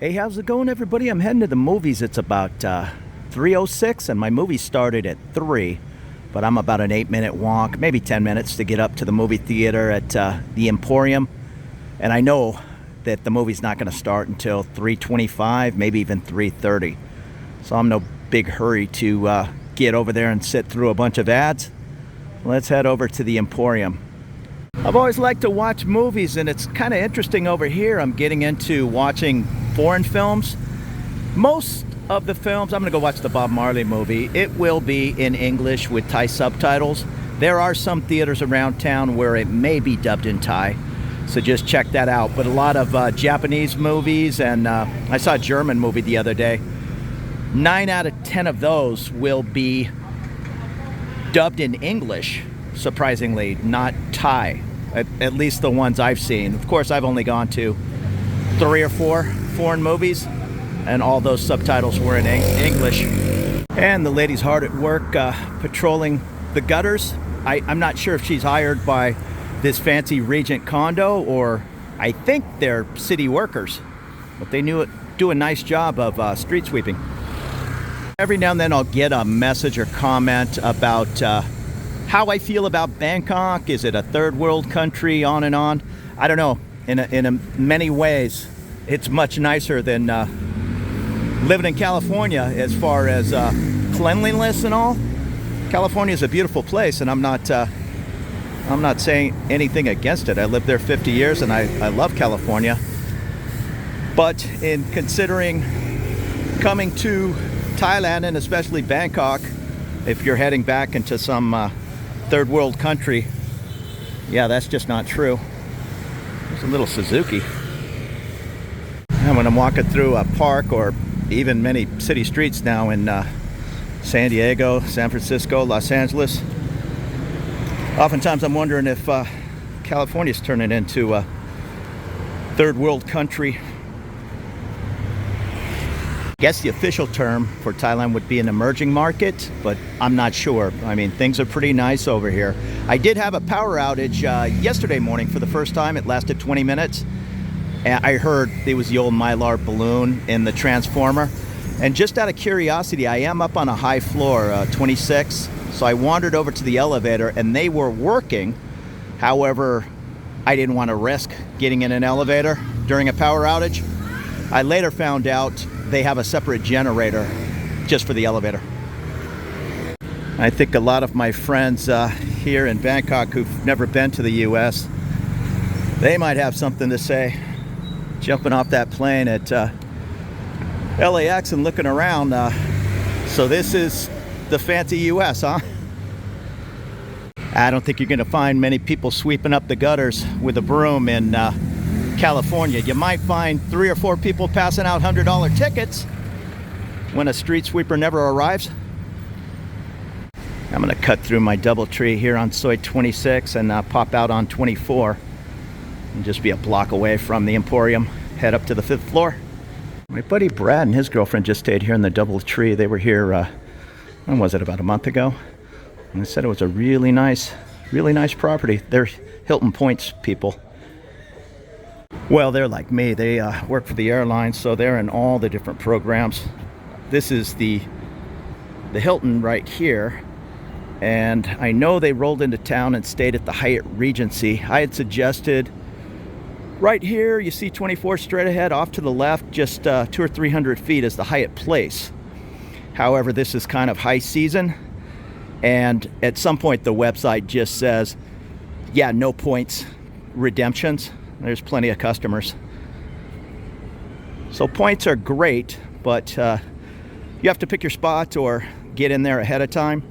Hey, how's it going, everybody? I'm heading to the movies. It's about 3:06, and my movie started at 3, but I'm about an 8-minute walk, maybe 10 minutes to get up to the movie theater at the Emporium. And I know that the movie's not going to start until 3:25, maybe even 3:30. So I'm no big hurry to get over there and sit through a bunch of ads. Let's head over to the Emporium. I've always liked to watch movies, and it's kind of interesting over here. I'm getting into watching foreign films. Most of the films, I'm going to go watch the Bob Marley movie. It will be in English with Thai subtitles. There are some theaters around town where it may be dubbed in Thai, so just check that out. But a lot of Japanese movies, and I saw a German movie the other day. 9 out of 10 of those will be dubbed in English, surprisingly, not Thai. At least the ones I've seen. Of course, I've only gone to 3 or 4 foreign movies, and all those subtitles were in English. And the lady's hard at work patrolling the gutters. I'm not sure if she's hired by this fancy Regent condo, or I think they're city workers, but they do a nice job of street sweeping. Every now and then I'll get a message or comment about how I feel about Bangkok. Is it a third world country? On and on. I don't know. In many ways, it's much nicer than living in California as far as cleanliness and all. California is a beautiful place, and I'm not saying anything against it. I lived there 50 years, and I love California. But in considering coming to Thailand, and especially Bangkok, if you're heading back into some third world country, yeah, that's just not true. There's a little Suzuki. And when I'm walking through a park, or even many city streets now in San Diego, San Francisco, Los Angeles, oftentimes I'm wondering if California's turning into a third world country. I guess the official term for Thailand would be an emerging market, but I'm not sure. I mean, things are pretty nice over here. I did have a power outage yesterday morning for the first time. It lasted 20 minutes. And I heard it was the old Mylar balloon in the transformer. And just out of curiosity, I am up on a high floor, 26. So I wandered over to the elevator, and they were working. However, I didn't want to risk getting in an elevator during a power outage. I later found out they have a separate generator just for the elevator. I think a lot of my friends here in Bangkok who've never been to the US, they might have something to say. Jumping off that plane at LAX and looking around. So this is the fancy US, huh? I don't think you're going to find many people sweeping up the gutters with a broom in California. You might find 3 or 4 people passing out $100 tickets when a street sweeper never arrives. I'm going to cut through my DoubleTree here on Soi 26 and pop out on 24 and just be a block away from the Emporium. Head up to the 5th floor. My buddy Brad and his girlfriend just stayed here in the DoubleTree. They were here, when was it, about a month ago? And they said it was a really nice property. They're Hilton Points people. Well, they're like me. They work for the airlines, so they're in all the different programs. This is the Hilton right here, and I know they rolled into town and stayed at the Hyatt Regency. I had suggested right here, you see 24 straight ahead, off to the left, just 200 or 300 feet is the Hyatt Place. However, this is kind of high season, and at some point the website just says, yeah, no points redemptions. There's plenty of customers. So points are great, but you have to pick your spot or get in there ahead of time.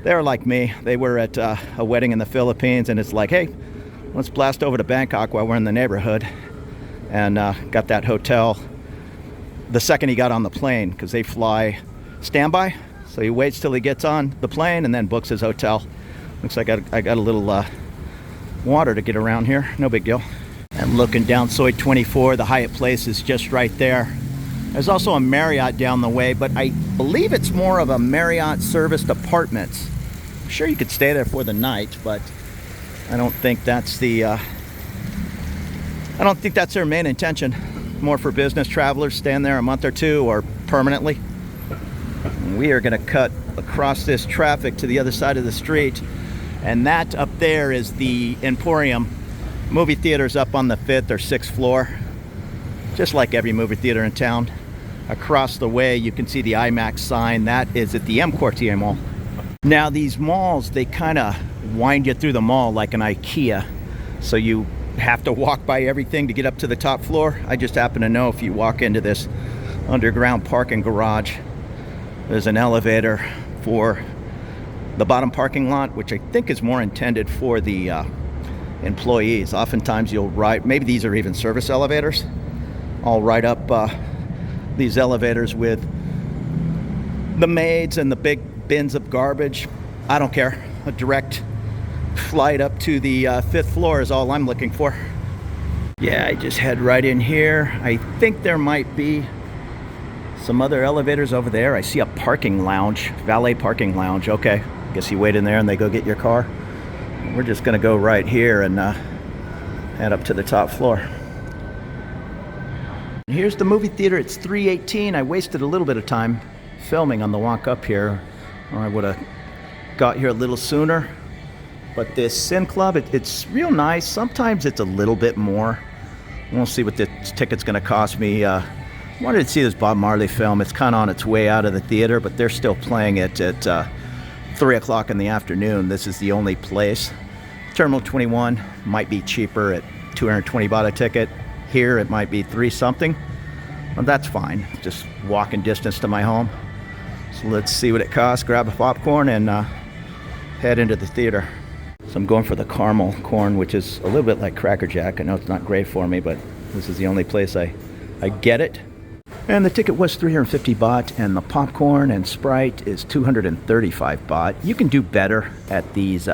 They're like me. They were at a wedding in the Philippines, and it's like, hey, let's blast over to Bangkok while we're in the neighborhood. And got that hotel the second he got on the plane, because they fly standby. So he waits till he gets on the plane and then books his hotel. Looks like I got a little water to get around here. No big deal. And looking down Soi 24, the Hyatt Place is just right there. There's also a Marriott down the way, but I believe it's more of a Marriott serviced apartments. I'm sure you could stay there for the night, but I don't think that's their main intention. more for business travelers, staying there a month or two or permanently. We are going to cut across this traffic to the other side of the street, and that up there is the Emporium. Movie theater's up on the 5th or 6th floor, just like every movie theater in town. Across the way you can see the IMAX sign. That is at the M Quartier Mall. Now these malls, they kind of wind you through the mall like an IKEA, so you have to walk by everything to get up to the top floor. I just happen to know if you walk into this underground parking garage, there's an elevator for the bottom parking lot, which I think is more intended for the employees. Oftentimes you'll ride, maybe these are even service elevators. I'll ride up these elevators with the maids and the big bins of garbage. I don't care. A direct flight up to the 5th floor is all I'm looking for. Yeah, I just head right in here. I think there might be some other elevators over there. I see a parking lounge, valet parking lounge. Okay, guess you wait in there and they go get your car. We're just gonna go right here and head up to the top floor. Here's the movie theater. It's 3:18. I wasted a little bit of time filming on the walk up here, or I would have got here a little sooner. But this Cine Club, it's real nice. Sometimes it's a little bit more. We'll see what this ticket's gonna cost me. Wanted to see this Bob Marley film. It's kind of on its way out of the theater, but they're still playing it at 3 o'clock in the afternoon. This is the only place. Terminal 21 might be cheaper at 220 baht a ticket. Here it might be 3 something. Well, that's fine. Just walking distance to my home. So let's see what it costs. Grab a popcorn and head into the theater. So I'm going for the caramel corn, which is a little bit like Cracker Jack. I know it's not great for me, but this is the only place I get it. And the ticket was 350 baht, and the popcorn and Sprite is 235 baht. You can do better at these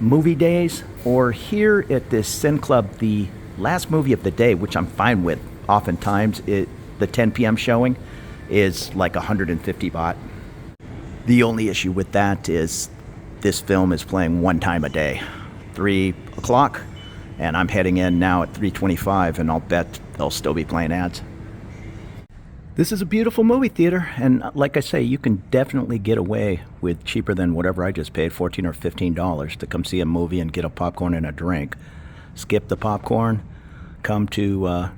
movie days, or here at this Cine Club, the last movie of the day, which I'm fine with. Oftentimes, the 10 p.m. showing is like 150 baht. The only issue with that is this film is playing one time a day, 3 o'clock, and I'm heading in now at 3:25, and I'll bet they'll still be playing ads. This is a beautiful movie theater, and like I say, you can definitely get away with cheaper than whatever I just paid, $14 or $15 to come see a movie and get a popcorn and a drink. Skip the popcorn, come to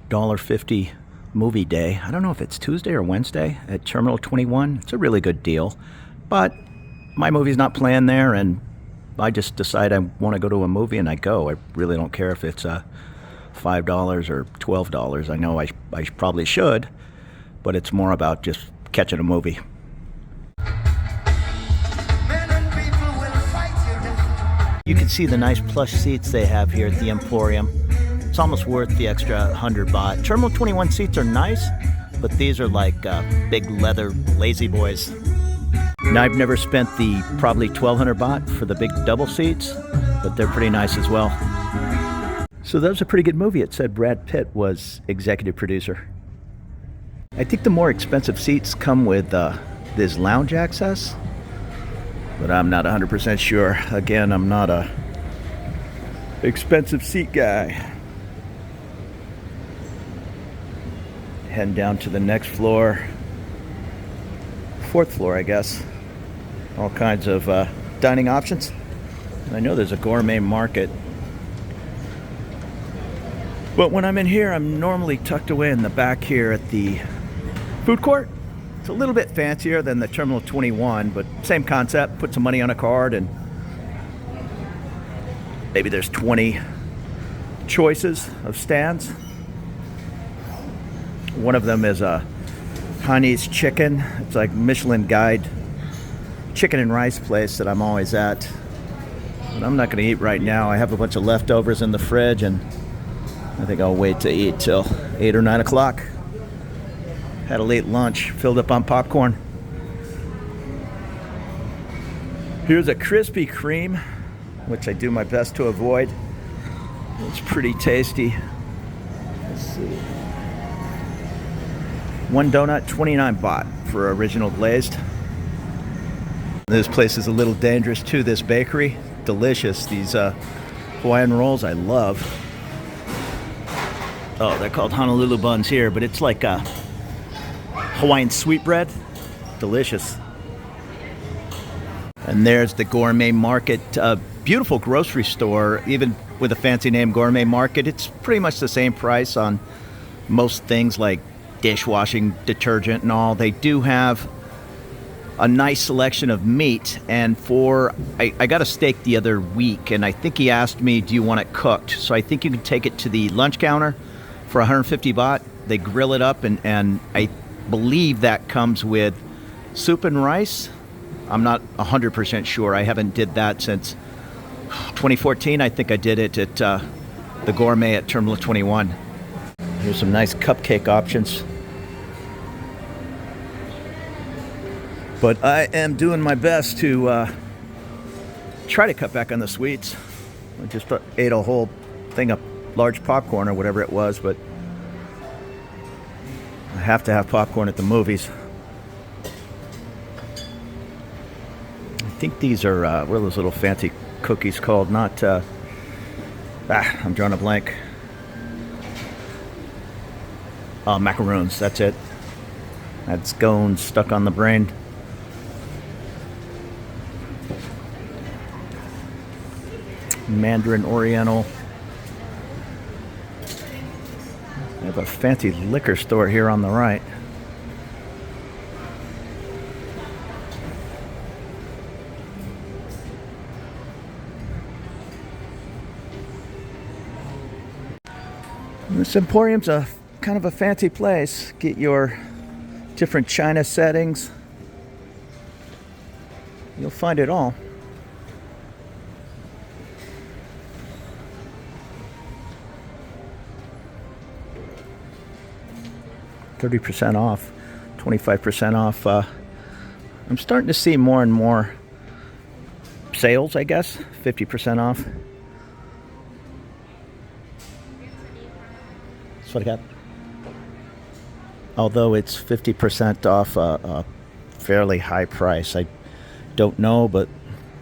$1.50 movie day. I don't know if it's Tuesday or Wednesday at Terminal 21. It's a really good deal, but my movie's not playing there, and I just decide I want to go to a movie, and I go. I really don't care if it's $5 or $12. I know I probably should, but it's more about just catching a movie. You can see the nice plush seats they have here at the Emporium. It's almost worth the extra 100 baht. Terminal 21 seats are nice, but these are like big leather lazy boys. Now, I've never spent the probably 1,200 baht for the big double seats, but they're pretty nice as well. So that was a pretty good movie. It said Brad Pitt was executive producer. I think the more expensive seats come with this lounge access, but I'm not 100% sure. Again, I'm not a expensive seat guy. Heading down to the next floor, 4th floor, I guess. All kinds of dining options. And I know there's a gourmet market. But when I'm in here, I'm normally tucked away in the back here at the food court. It's a little bit fancier than the Terminal 21, but same concept. Put some money on a card and maybe there's 20 choices of stands. One of them is a Hainese chicken. It's like Michelin guide chicken and rice place that I'm always at. But I'm not going to eat right now. I have a bunch of leftovers in the fridge, and I think I'll wait to eat till 8 or 9 o'clock. Had a late lunch, filled up on popcorn. Here's a Krispy Kreme, which I do my best to avoid. It's pretty tasty. Let's see. One donut, 29 baht for original glazed. This place is a little dangerous too, this bakery. Delicious. These Hawaiian rolls I love. Oh, they're called Honolulu buns here, but it's like a Hawaiian sweetbread. Delicious. And there's the Gourmet Market. Beautiful grocery store, even with a fancy name, Gourmet Market. It's pretty much the same price on most things like dishwashing detergent and all. They do have a nice selection of meat, and I got a steak the other week, and I think he asked me, do you want it cooked? So I think you can take it to the lunch counter for 150 baht. They grill it up, and I believe that comes with soup and rice. I'm not 100% sure. I haven't did that since 2014. I think I did it at the Gourmet at Terminal 21. Here's some nice cupcake options. But I am doing my best to try to cut back on the sweets. I just ate a whole thing of large popcorn or whatever it was, but I have to have popcorn at the movies. I think these are, what are those little fancy cookies called? Not, I'm drawing a blank. Macaroons, that's it. That's scones stuck on the brain. Mandarin Oriental. I have a fancy liquor store here on the right. This Emporium's a kind of a fancy place. Get your different china settings. You'll find it all. %30 off, 25% off. I'm starting to see more and more sales, I guess. 50% off. That's what I got. Although it's 50% off a fairly high price. I don't know, but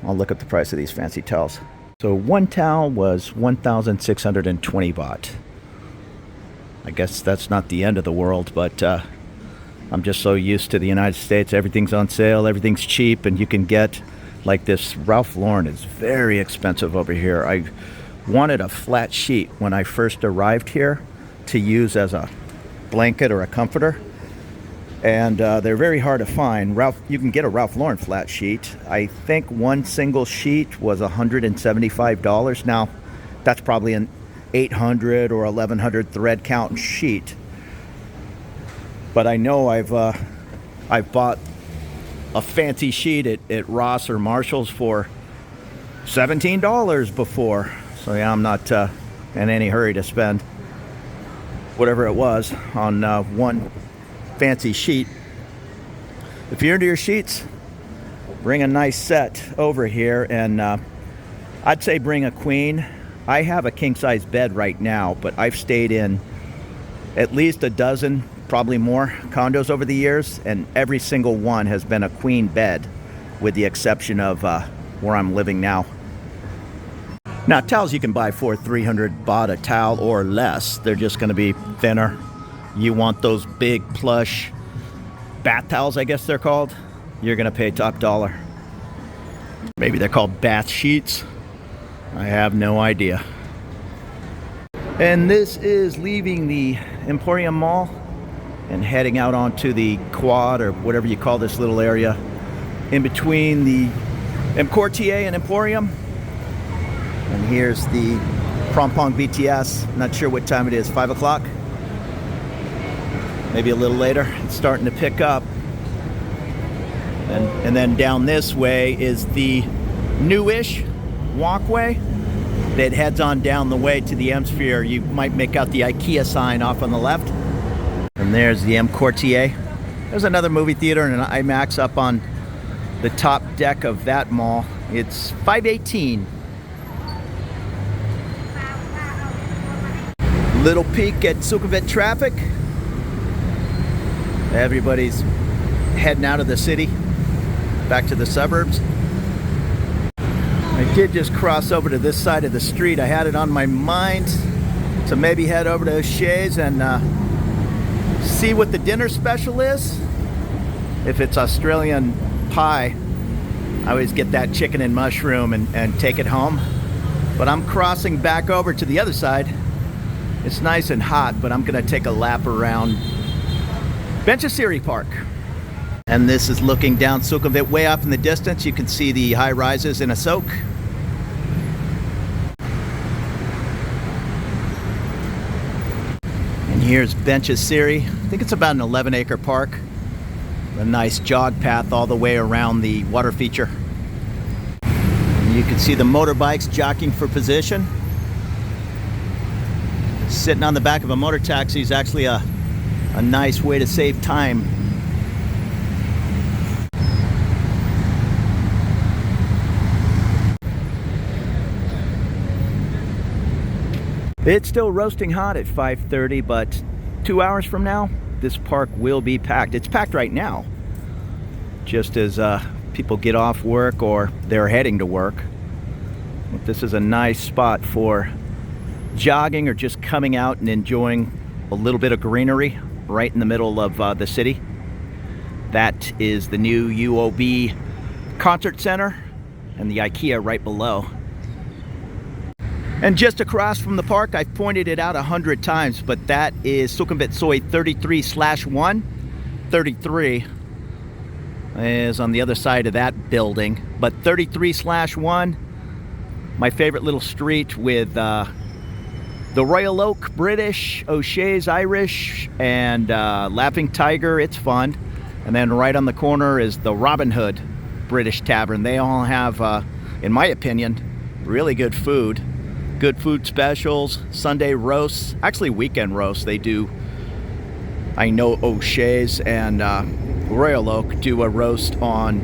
I'll look at the price of these fancy towels. So one towel was 1,620 baht. I guess that's not the end of the world, but I'm just so used to the United States. Everything's on sale, everything's cheap, and you can get, like this Ralph Lauren is very expensive over here. I wanted a flat sheet when I first arrived here to use as a blanket or a comforter, and they're very hard to find. You can get a Ralph Lauren flat sheet. I think one single sheet was $175. Now, that's probably an 800 or 1100 thread count sheet, but I know I've bought a fancy sheet at Ross or Marshall's for $17 before. So yeah, I'm not in any hurry to spend whatever it was on one fancy sheet. If you're into your sheets, bring a nice set over here, and I'd say bring a queen. I have a king-size bed right now, but I've stayed in at least a dozen, probably more, condos over the years, and every single one has been a queen bed, with the exception of where I'm living now. Now, towels you can buy for 300 baht a towel or less. They're just going to be thinner. You want those big plush bath towels, I guess they're called, you're going to pay top dollar. Maybe they're called bath sheets. I have no idea. And this is leaving the Emporium Mall and heading out onto the quad, or whatever you call this little area in between the Quartier and Emporium. And here's the Prompong BTS. Not sure what time it is, 5 o'clock? Maybe a little later. It's starting to pick up. And then down this way is the newish walkway that heads on down the way to the M Sphere. You might make out the IKEA sign off on the left. And there's the M Quartier. There's another movie theater and an IMAX up on the top deck of that mall. It's 518. Little peek at Sukhumvit traffic. Everybody's heading out of the city, back to the suburbs. I did just cross over to this side of the street. I had it on my mind So maybe head over to O'Shea's and see what the dinner special is. If it's Australian pie, I always get that chicken and mushroom and take it home. But I'm crossing back over to the other side. It's nice and hot, but I'm gonna take a lap around Benchasiri Park. And this is looking down Sukhumvit. Way off in the distance, you can see the high rises in Asok. And here's Benchasiri. I think it's about an 11-acre park. A nice jog path all the way around the water feature. And you can see the motorbikes jockeying for position. Sitting on the back of a motor taxi is actually a nice way to save time. It's still roasting hot at 5:30, but 2 hours from now, this park will be packed. It's packed right now, just as people get off work or they're heading to work. But this is a nice spot for jogging or just coming out and enjoying a little bit of greenery right in the middle of the city. That is the new UOB Concert Center and the IKEA right below. And just across from the park, I've pointed it out 100 times, but that is Sukhumvit Soi 33/1. 33 is on the other side of that building, but 33/1, my favorite little street with the Royal Oak British, O'Shea's Irish, and Laughing Tiger. It's fun. And then right on the corner is the Robin Hood British Tavern. They all have, in my opinion, really good food. Good food specials, Sunday roasts, actually weekend roasts. They do, I know O'Shea's and Royal Oak do a roast on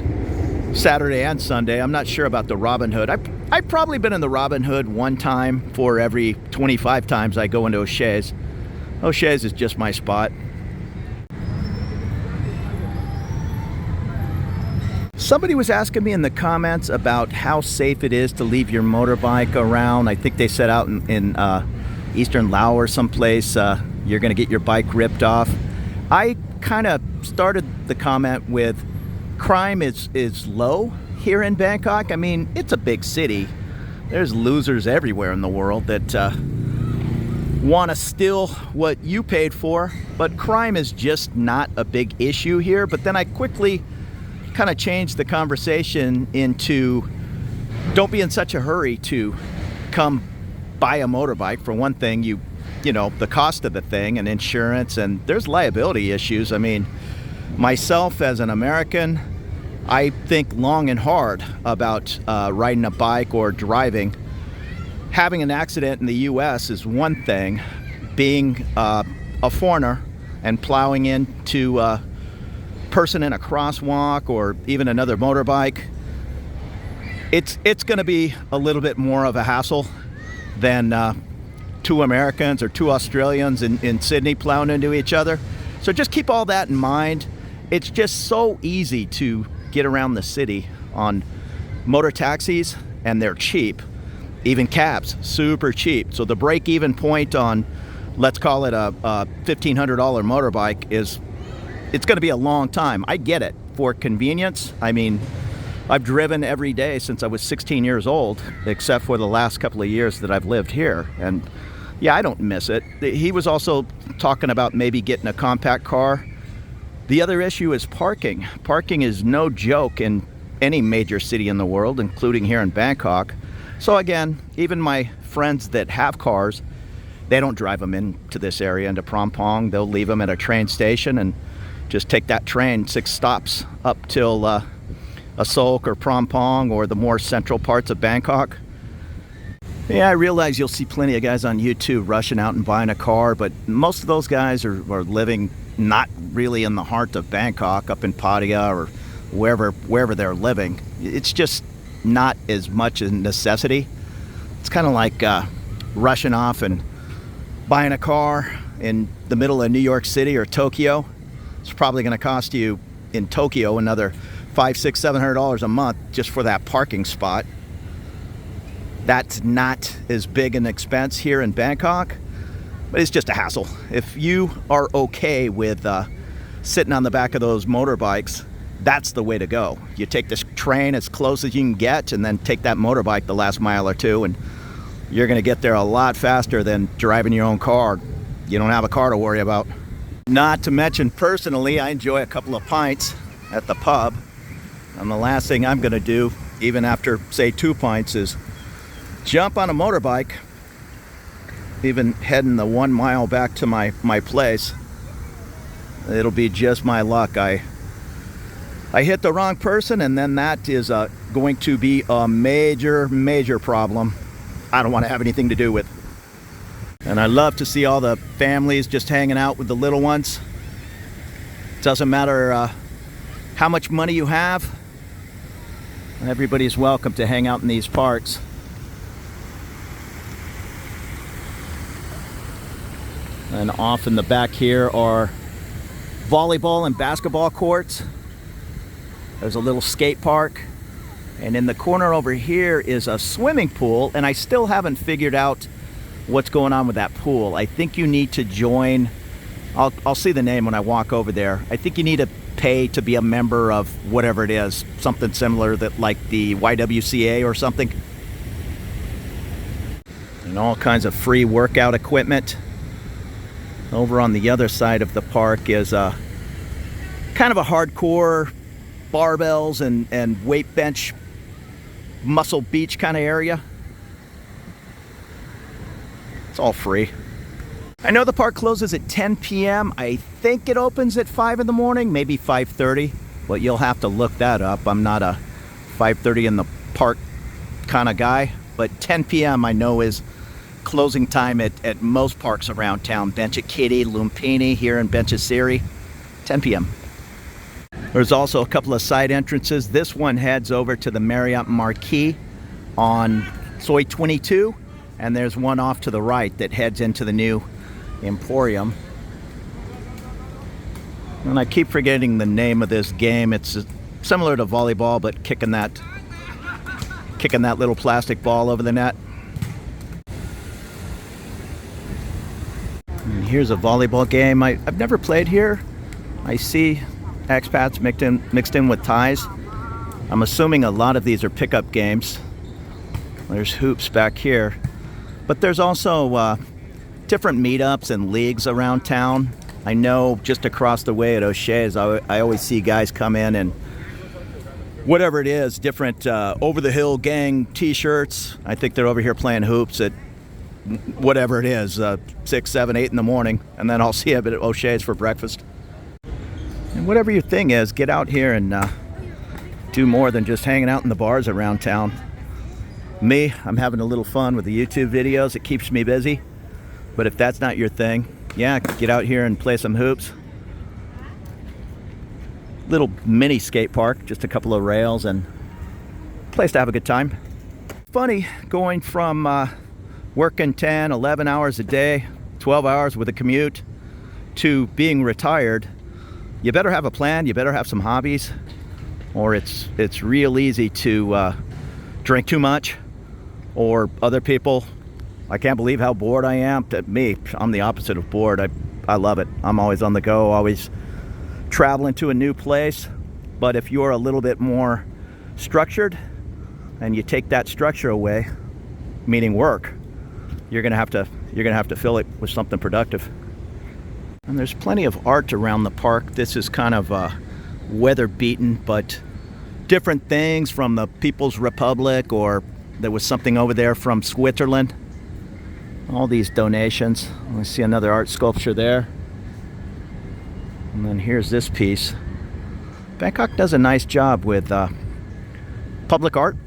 Saturday and Sunday. I'm not sure about the Robin Hood. I've probably been in the Robin Hood one time for every 25 times I go into O'Shea's. O'Shea's is just my spot. Somebody was asking me in the comments about how safe it is to leave your motorbike around. I think they said out in eastern Laos or someplace you're going to get your bike ripped off. I kind of started the comment with crime is low here in Bangkok. I mean, it's a big city. There's losers everywhere in the world that want to steal what you paid for, but crime is just not a big issue here. But then I quickly kind of changed the conversation into don't be in such a hurry to come buy a motorbike. For one thing, you know the cost of the thing and insurance, and there's liability issues. I mean, myself as an American, I think long and hard about riding a bike or driving. Having an accident in the US is one thing. Being a foreigner and plowing into person in a crosswalk or even another motorbike, it's going to be a little bit more of a hassle than two Americans or two Australians in Sydney plowing into each other. So just keep all that in mind. It's just so easy to get around the city on motor taxis, and they're cheap. Even cabs, super cheap. So the break-even point on, let's call it a $1,500 motorbike is, it's going to be a long time. I get it for convenience. I mean, I've driven every day since I was 16 years old, except for the last couple of years that I've lived here. And yeah, I don't miss it. He was also talking about maybe getting a compact car. The other issue is parking. Parking is no joke in any major city in the world, including here in Bangkok. So again, even my friends that have cars, they don't drive them into this area, into Phrom Phong. They'll leave them at a train station and just take that train 6 stops up till Asok or Phrom Phong or the more central parts of Bangkok. Yeah, I realize you'll see plenty of guys on YouTube rushing out and buying a car, but most of those guys are living not really in the heart of Bangkok, up in Pattaya or wherever they're living. It's just not as much a necessity. It's kind of like rushing off and buying a car in the middle of New York City or Tokyo. It's probably going to cost you in Tokyo another $500, $600, $700 a month just for that parking spot. That's not as big an expense here in Bangkok. But it's just a hassle. If you are okay with sitting on the back of those motorbikes, that's the way to go. You take this train as close as you can get and then take that motorbike the last mile or two, and you're going to get there a lot faster than driving your own car. You don't have a car to worry about. Not to mention, personally, I enjoy a couple of pints at the pub. And the last thing I'm going to do, even after, say, 2 pints, is jump on a motorbike, even heading the 1 mile back to my place. It'll be just my luck. I hit the wrong person, and then that is going to be a major problem I don't want to have anything to do with. And I love to see all the families just hanging out with the little ones. Doesn't matter how much money you have. Everybody's welcome to hang out in these parks. And off in the back here are volleyball and basketball courts. There's a little skate park. And in the corner over here is a swimming pool, and I still haven't figured out what's going on with that pool. I think you need to join. I'll see the name when I walk over there. I think you need to pay to be a member of whatever it is, something similar that like the YWCA or something. And all kinds of free workout equipment. Over on the other side of the park is a kind of a hardcore barbells and weight bench, Muscle Beach kind of area. It's all free. I know the park closes at 10 p.m. I think it opens at 5 in the morning, maybe 5:30, but you'll have to look that up. I'm not a 5:30 in the park kind of guy, but 10 p.m. I know is closing time at most parks around town. Bench at Kitty, Lumpini, here in Benchesiri, 10 p.m. There's also a couple of side entrances. This one heads over to the Marriott Marquis on Soi 22, and there's one off to the right that heads into the new Emporium. And I keep forgetting the name of this game. It's similar to volleyball, but kicking that little plastic ball over the net. And here's a volleyball game. I've never played here. I see expats mixed in with Thais. I'm assuming a lot of these are pickup games. There's hoops back here, but there's also different meetups and leagues around town. I know just across the way at O'Shea's, I always see guys come in and whatever it is, different over the hill gang t-shirts. I think they're over here playing hoops at whatever it is, 6, 7, 8 in the morning, and then I'll see them at O'Shea's for breakfast. And whatever your thing is, get out here and do more than just hanging out in the bars around town. Me, I'm having a little fun with the YouTube videos. It keeps me busy. But if that's not your thing, yeah, get out here and play some hoops. Little mini skate park, just a couple of rails and place to have a good time. Funny, going from working 10, 11 hours a day, 12 hours with a commute, to being retired. You better have a plan, you better have some hobbies, or it's real easy to drink too much, or other people. I can't believe how bored I am. I'm the opposite of bored. I love it. I'm always on the go, always traveling to a new place. But if you're a little bit more structured and you take that structure away, meaning work, you're gonna have to fill it with something productive. And there's plenty of art around the park. This is kind of weather beaten, but different things from the People's Republic, or there was something over there from Switzerland. All these donations. I see another art sculpture there. And then here's this piece. Bangkok does a nice job with public art.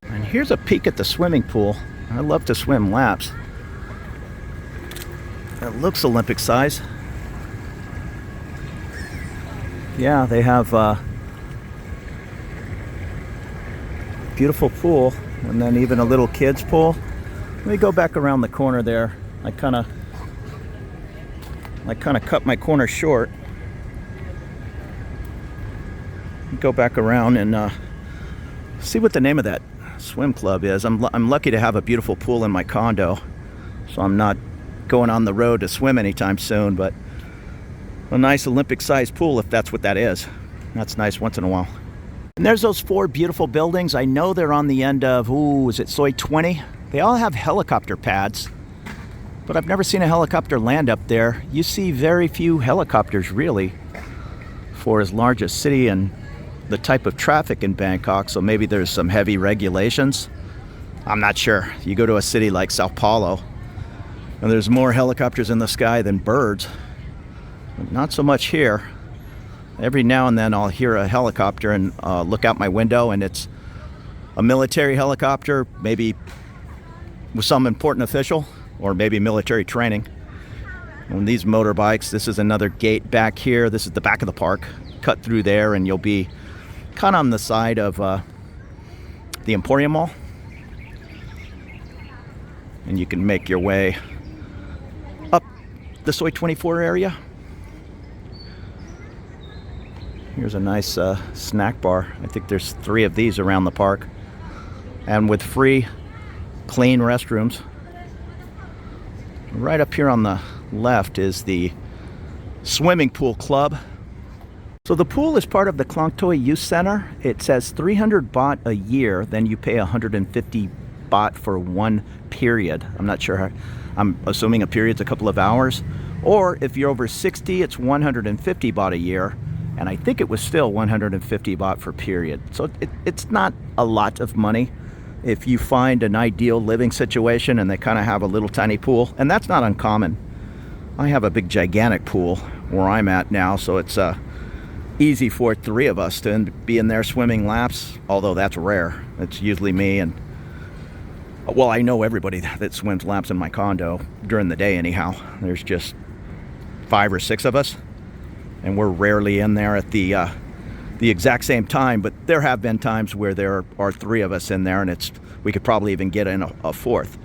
And here's a peek at the swimming pool. I love to swim laps. It looks Olympic size. Yeah, they have a beautiful pool, and then even a little kids pool. Let me go back around the corner there. I kind of cut my corner short. Go back around and see what the name of that swim club is. I'm lucky to have a beautiful pool in my condo, so I'm not going on the road to swim anytime soon, but a nice Olympic-sized pool, if that's what that is. That's nice once in a while. And there's those 4 beautiful buildings. I know they're on the end of, is it Soi 20? They all have helicopter pads, but I've never seen a helicopter land up there. You see very few helicopters, really, for as large a city and the type of traffic in Bangkok, so maybe there's some heavy regulations. I'm not sure. You go to a city like Sao Paulo, and there's more helicopters in the sky than birds. Not so much here. Every now and then I'll hear a helicopter and look out my window, and it's a military helicopter, maybe with some important official, or maybe military training. And these motorbikes, this is another gate back here. This is the back of the park. Cut through there and you'll be kind of on the side of the Emporium Mall. And you can make your way up the Soi 24 area. Here's a nice snack bar. I think there's 3 of these around the park. And with free, clean restrooms. Right up here on the left is the swimming pool club. So the pool is part of the Klong Toi Youth Center. It says 300 baht a year, then you pay 150 baht for 1 period. I'm not sure how, I'm assuming a period's a couple of hours. Or if you're over 60, it's 150 baht a year. And I think it was still 150 baht for period. So it's not a lot of money if you find an ideal living situation and they kind of have a little tiny pool. And that's not uncommon. I have a big gigantic pool where I'm at now, so it's easy for 3 of us to be in there swimming laps, although that's rare. It's usually me and, well, I know everybody that swims laps in my condo during the day anyhow. There's just 5 or 6 of us, and we're rarely in there at the exact same time, but there have been times where there are 3 of us in there, and we could probably even get in a 4th.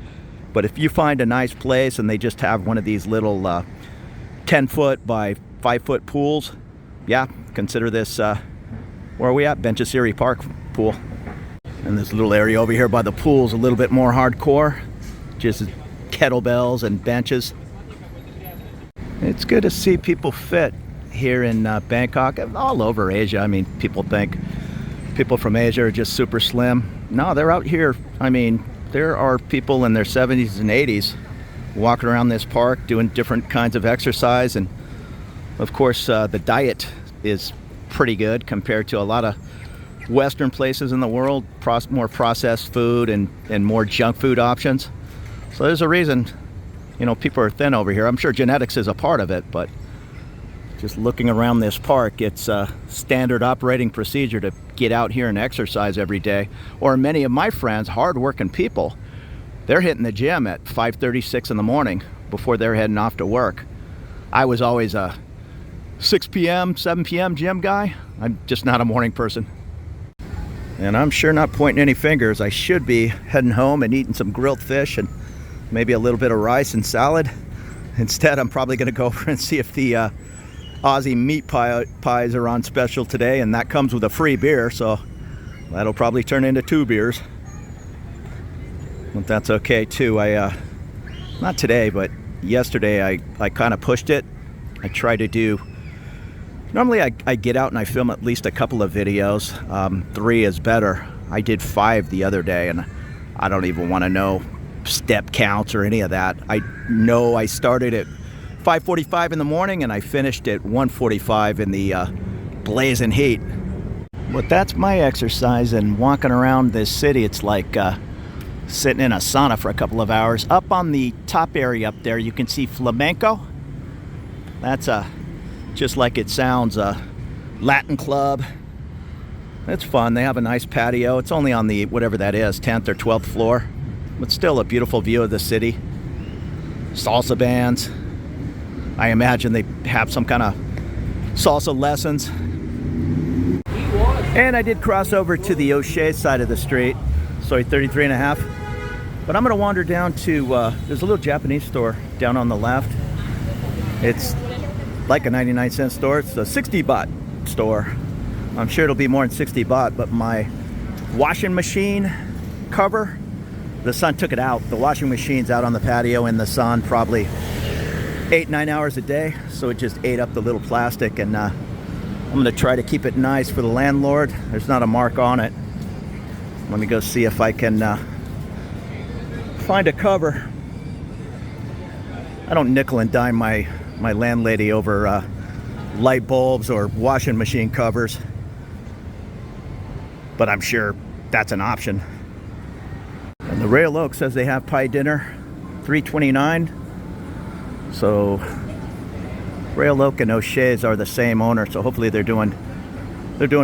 But if you find a nice place and they just have one of these little 10-foot by 5-foot pools, yeah, consider this, where are we at? Benchesiri Park pool. And this little area over here by the pool is a little bit more hardcore, just kettlebells and benches. It's good to see people fit here in Bangkok, all over Asia. I mean, people think people from Asia are just super slim. No, they're out here. I mean, there are people in their 70s and 80s walking around this park doing different kinds of exercise, and of course the diet is pretty good compared to a lot of Western places in the world. More processed food and more junk food options. So there's a reason, people are thin over here. I'm sure genetics is a part of it, but just looking around this park, it's a standard operating procedure to get out here and exercise every day. Or many of my friends, hard-working people, they're hitting the gym at 5:36 in the morning before they're heading off to work. I was always a 6 p.m., 7 p.m. gym guy. I'm just not a morning person. And I'm sure not pointing any fingers. I should be heading home and eating some grilled fish and maybe a little bit of rice and salad. Instead, I'm probably going to go over and see if the Aussie meat pies are on special today, and that comes with a free beer, so that'll probably turn into 2 beers. But that's okay too. Not today, but yesterday I kind of pushed it. I try to do, normally I get out and I film at least a couple of videos. 3 is better. I did 5 the other day, and I don't even want to know step counts or any of that. I know I started at 5:45 in the morning and I finished at 1:45 in the blazing heat. But that's my exercise, and walking around this city, it's like sitting in a sauna for a couple of hours. Up on the top area up there, you can see Flamenco. That's just like it sounds, a Latin club. It's fun. They have a nice patio. It's only on the, whatever that is, 10th or 12th floor, but still a beautiful view of the city. Salsa bands. I imagine they have some kind of salsa lessons. And I did cross over to the O'Shea side of the street, sorry, 33 and a half. But I'm going to wander down to, there's a little Japanese store down on the left. It's like a 99-cent store. It's a 60 baht store. I'm sure it'll be more than 60 baht, but my washing machine cover. The sun took it out. The washing machine's out on the patio in the sun probably 8-9 hours a day, so it just ate up the little plastic, and I'm gonna try to keep it nice for the landlord. There's not a mark on it. Let me go see if I can find a cover. I don't nickel and dime my landlady over light bulbs or washing machine covers, but I'm sure that's an option. And the Royal Oak says they have pie dinner, $3.29. So Royal Oak and O'Shea's are the same owner, so hopefully they're doing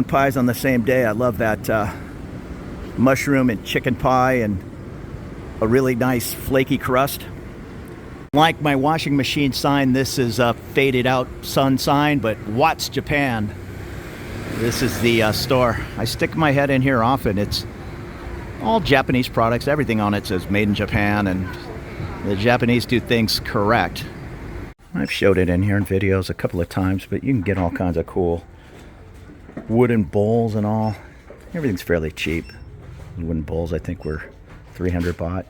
pies on the same day. I love that mushroom and chicken pie and a really nice flaky crust. Like my washing machine sign, this is a faded out sun sign, but Watts Japan. This is the store. I stick my head in here often. It's all Japanese products. Everything on it says made in Japan, and the Japanese do things correct. I've showed it in here in videos a couple of times, but you can get all kinds of cool wooden bowls and all. Everything's fairly cheap. The wooden bowls I think were 300 baht.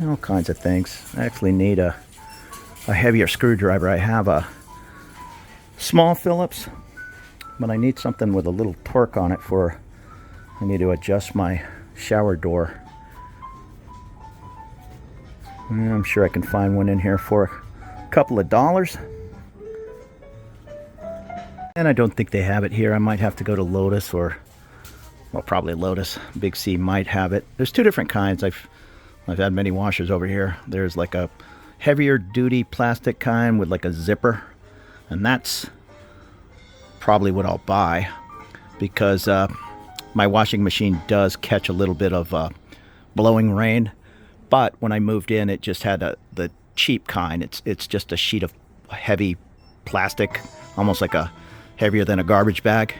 All kinds of things. I actually need a heavier screwdriver. I have a small Phillips, but I need something with a little torque on it for, I need to adjust my shower door. I'm sure I can find one in here for a couple of dollars. And I don't think they have it here. I might have to go to Lotus, or, well, probably Lotus. Big C might have it. There's two different kinds. I've had many washers over here. There's like a heavier duty plastic kind with like a zipper, and that's probably what I'll buy, because my washing machine does catch a little bit of blowing rain. But when I moved in, it just had the cheap kind. It's just a sheet of heavy plastic, almost like a heavier than a garbage bag,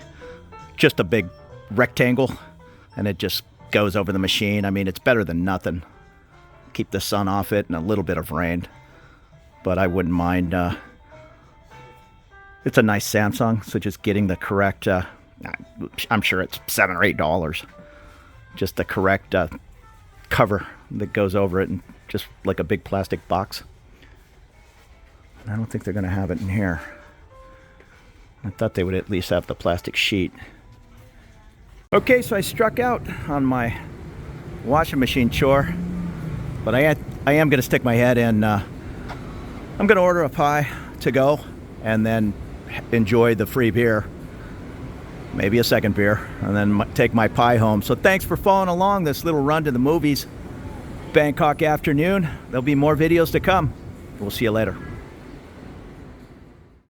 just a big rectangle, and it just goes over the machine. I mean, it's better than nothing. Keep the sun off it and a little bit of rain, but I wouldn't mind. It's a nice Samsung, so just getting the correct, I'm sure it's $7 or $8, just the correct cover that goes over it, and just like a big plastic box. I don't think they're going to have it in here. I thought they would at least have the plastic sheet. Okay, so I struck out on my washing machine chore, but I am going to stick my head in. I'm going to order a pie to go, and then enjoy the free beer, maybe a second beer, and then take my pie home. So thanks for following along this little run to the movies, Bangkok afternoon. There'll be more videos to come. We'll see you later.